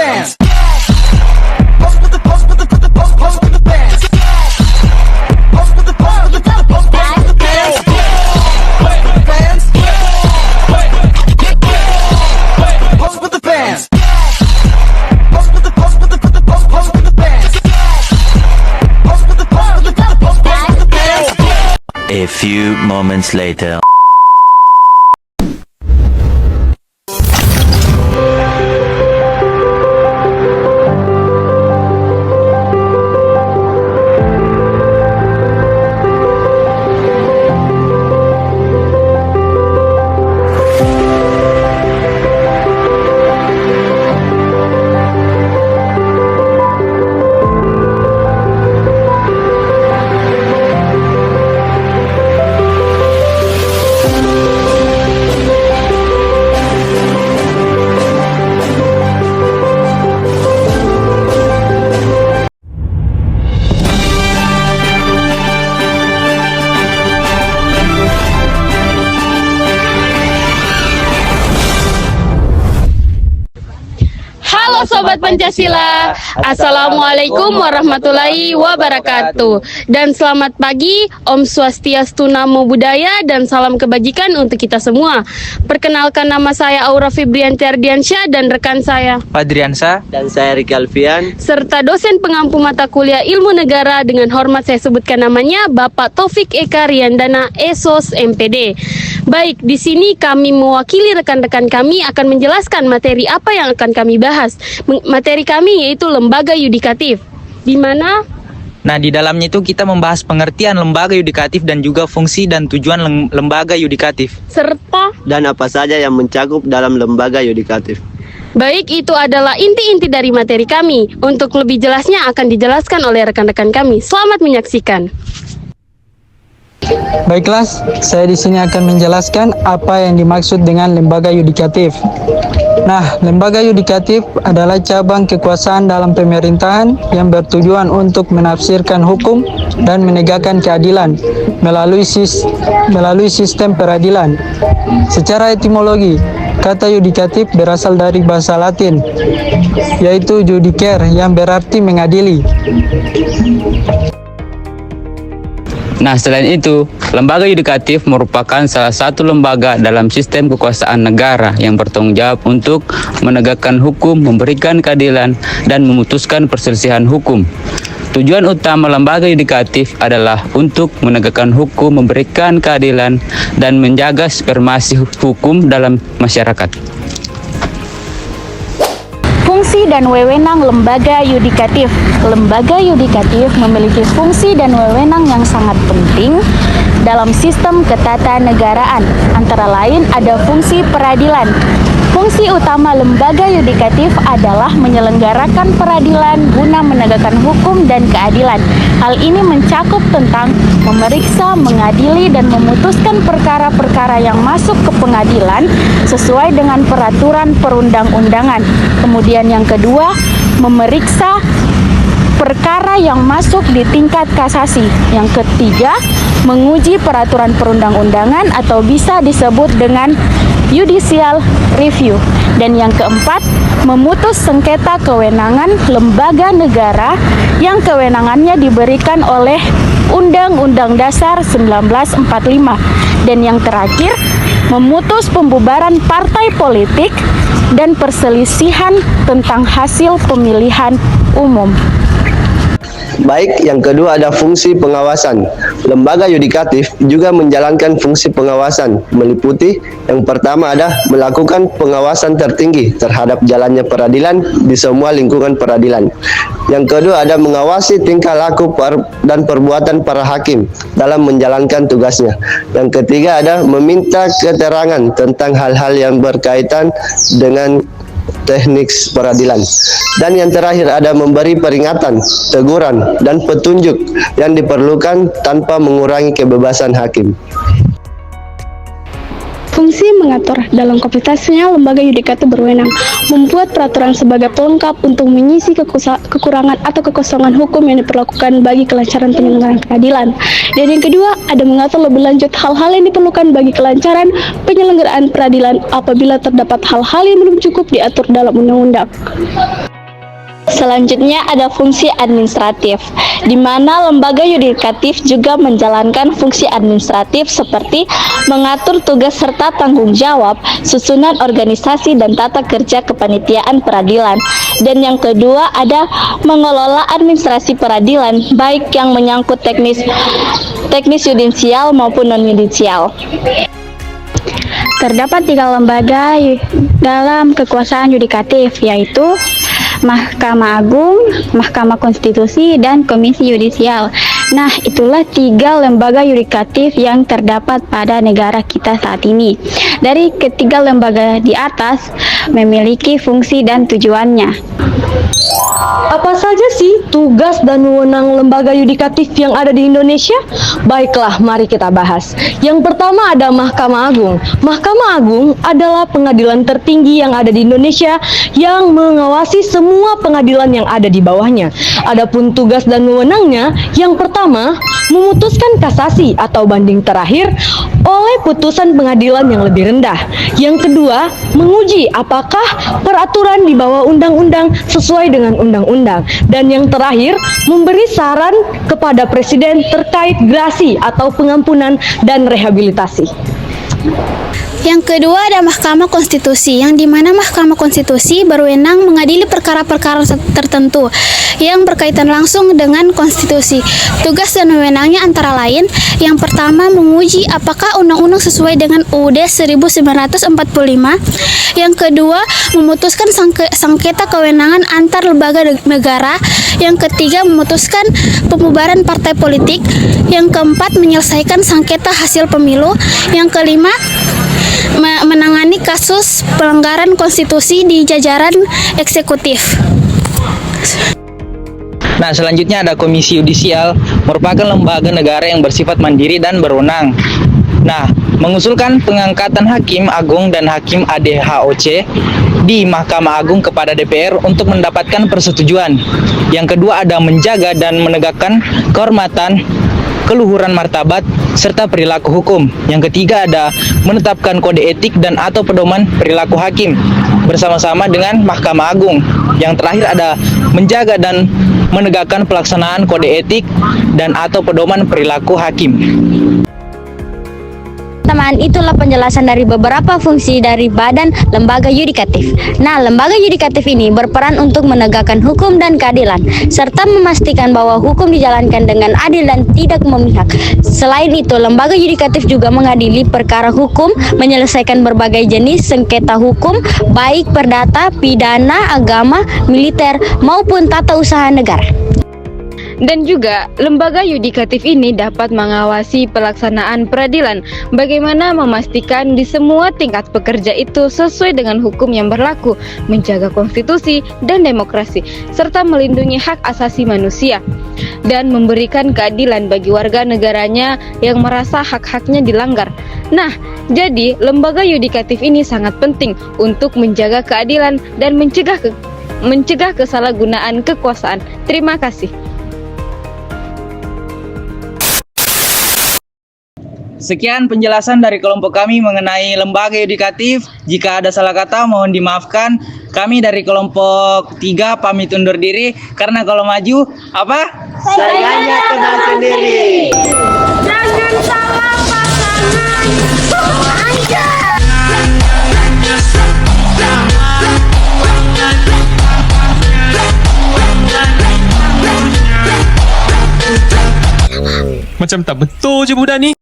bands. A few moments later. Halo Sobat Pancasila, Assalamualaikum warahmatullahi wabarakatuh. Dan selamat pagi, Om Swastiastu, Namo Buddhaya, dan salam kebajikan untuk kita semua. Perkenalkan, nama saya Aura Febrianti Ardiansyah dan rekan saya Padriansa Dan saya Riki Alfian. serta dosen pengampu mata kuliah Ilmu Negara. Dengan hormat saya sebutkan namanya Bapak Taufik Eka Riandana, ESOS MPD. Baik, di sini kami mewakili rekan-rekan kami akan menjelaskan materi apa yang akan kami bahas. Materi kami yaitu lembaga yudikatif, di mana Di dalamnya itu kita membahas pengertian lembaga yudikatif dan juga fungsi dan tujuan lembaga yudikatif. serta Dan apa saja yang mencakup dalam lembaga yudikatif. baik, itu adalah inti-inti dari materi kami. Untuk lebih jelasnya akan dijelaskan oleh rekan-rekan kami. Selamat menyaksikan. Baiklah, saya di sini akan menjelaskan apa yang dimaksud dengan lembaga yudikatif. Nah, lembaga yudikatif adalah cabang kekuasaan dalam pemerintahan yang bertujuan untuk menafsirkan hukum dan menegakkan keadilan melalui sistem peradilan. Secara etimologi, kata yudikatif berasal dari bahasa Latin, yaitu judicare yang berarti mengadili. Selain itu, lembaga yudikatif merupakan salah satu lembaga dalam sistem kekuasaan negara yang bertanggung jawab untuk menegakkan hukum, memberikan keadilan, dan memutuskan perselisihan hukum. Tujuan utama lembaga yudikatif adalah untuk menegakkan hukum, memberikan keadilan, dan menjaga supremasi hukum dalam masyarakat. Fungsi dan wewenang lembaga yudikatif. Lembaga yudikatif memiliki fungsi dan wewenang yang sangat penting dalam sistem ketatanegaraan. Antara lain ada fungsi peradilan. Fungsi utama lembaga yudikatif adalah menyelenggarakan peradilan guna menegakkan hukum dan keadilan. Hal ini mencakup tentang memeriksa, mengadili, dan memutuskan perkara-perkara yang masuk ke pengadilan sesuai dengan peraturan perundang-undangan. Kemudian yang kedua, memeriksa perkara yang masuk di tingkat kasasi. Yang ketiga, menguji peraturan perundang-undangan atau bisa disebut dengan judicial review. Dan yang keempat, memutus sengketa kewenangan lembaga negara yang kewenangannya diberikan oleh Undang-Undang Dasar 1945. Dan yang terakhir, memutus pembubaran partai politik dan perselisihan tentang hasil pemilihan umum. Baik, yang kedua ada fungsi pengawasan. Lembaga yudikatif juga menjalankan fungsi pengawasan, meliputi yang pertama ada melakukan pengawasan tertinggi terhadap jalannya peradilan di semua lingkungan peradilan. Yang kedua ada mengawasi tingkah laku dan perbuatan para hakim dalam menjalankan tugasnya. Yang ketiga ada meminta keterangan tentang hal-hal yang berkaitan dengan teknik peradilan. Dan yang terakhir ada memberi peringatan, teguran, dan petunjuk yang diperlukan tanpa mengurangi kebebasan hakim. Fungsi mengatur. Dalam kapasitasnya, lembaga yudikatif berwenang membuat peraturan sebagai pelengkap untuk mengisi kekurangan atau kekosongan hukum yang diperlakukan bagi kelancaran penyelenggaraan peradilan. Dan yang kedua, ada mengatur lebih lanjut hal-hal yang diperlukan bagi kelancaran penyelenggaraan peradilan apabila terdapat hal-hal yang belum cukup diatur dalam undang-undang. Selanjutnya ada fungsi administratif, di mana lembaga yudikatif juga menjalankan fungsi administratif seperti mengatur tugas serta tanggung jawab, susunan organisasi dan tata kerja kepanitiaan peradilan. Dan yang kedua ada mengelola administrasi peradilan, baik yang menyangkut teknis yudisial maupun non-yudisial. Terdapat 3 lembaga dalam kekuasaan yudikatif, yaitu Mahkamah Agung, Mahkamah Konstitusi, dan Komisi Yudisial. Nah, itulah 3 lembaga yudikatif yang terdapat pada negara kita saat ini. Dari ketiga lembaga di atas memiliki fungsi dan tujuannya. Apa saja sih tugas dan wewenang lembaga yudikatif yang ada di Indonesia? Baiklah, mari kita bahas. Yang pertama ada Mahkamah Agung. Mahkamah Agung adalah pengadilan tertinggi yang ada di Indonesia yang mengawasi semua pengadilan yang ada di bawahnya. Adapun tugas dan wewenangnya, yang pertama, memutuskan kasasi atau banding terakhir oleh putusan pengadilan yang lebih rendah. Yang kedua, menguji apakah peraturan di bawah undang-undang sesuai dengan undang-undang. Dan yang terakhir, memberi saran kepada presiden terkait grasi atau pengampunan dan rehabilitasi. Yang kedua ada Mahkamah Konstitusi, yang dimana Mahkamah Konstitusi berwenang mengadili perkara-perkara tertentu yang berkaitan langsung dengan konstitusi. Tugas dan wewenangnya antara lain, yang pertama menguji apakah undang-undang sesuai dengan UUD 1945. Yang kedua, memutuskan sengketa kewenangan antar lembaga negara. Yang ketiga, memutuskan pembubaran partai politik. Yang keempat, menyelesaikan sengketa hasil pemilu. Yang kelima, menangani kasus pelanggaran konstitusi di jajaran eksekutif. Nah, selanjutnya ada Komisi Yudisial, merupakan lembaga negara yang bersifat mandiri dan berwenang. Nah, mengusulkan pengangkatan Hakim Agung dan Hakim ADHOC di Mahkamah Agung kepada DPR untuk mendapatkan persetujuan. Yang kedua ada menjaga dan menegakkan kehormatan, keluhuran martabat, serta perilaku hukum. Yang ketiga ada menetapkan kode etik dan atau pedoman perilaku hakim bersama-sama dengan Mahkamah Agung. Yang terakhir ada menjaga dan menegakkan pelaksanaan kode etik dan atau pedoman perilaku hakim. Teman, itulah penjelasan dari beberapa fungsi dari badan lembaga yudikatif. Nah, lembaga yudikatif ini berperan untuk menegakkan hukum dan keadilan, serta memastikan bahwa hukum dijalankan dengan adil dan tidak memihak. Selain itu, lembaga yudikatif juga mengadili perkara hukum, menyelesaikan berbagai jenis sengketa hukum, baik perdata, pidana, agama, militer, maupun tata usaha negara. Dan juga, lembaga yudikatif ini dapat mengawasi pelaksanaan peradilan, bagaimana memastikan di semua tingkat pekerja itu sesuai dengan hukum yang berlaku, menjaga konstitusi dan demokrasi, serta melindungi hak asasi manusia, dan memberikan keadilan bagi warga negaranya yang merasa hak-haknya dilanggar. Nah, jadi lembaga yudikatif ini sangat penting untuk menjaga keadilan dan mencegah kesalahgunaan kekuasaan. Terima kasih. Sekian penjelasan dari kelompok kami mengenai lembaga yudikatif. Jika ada salah kata mohon dimaafkan. Kami dari kelompok 3 pamit undur diri karena kalau maju apa? Sayangnya kena sendiri. Jangan salah pasangan. Macam tak betul je budak ni.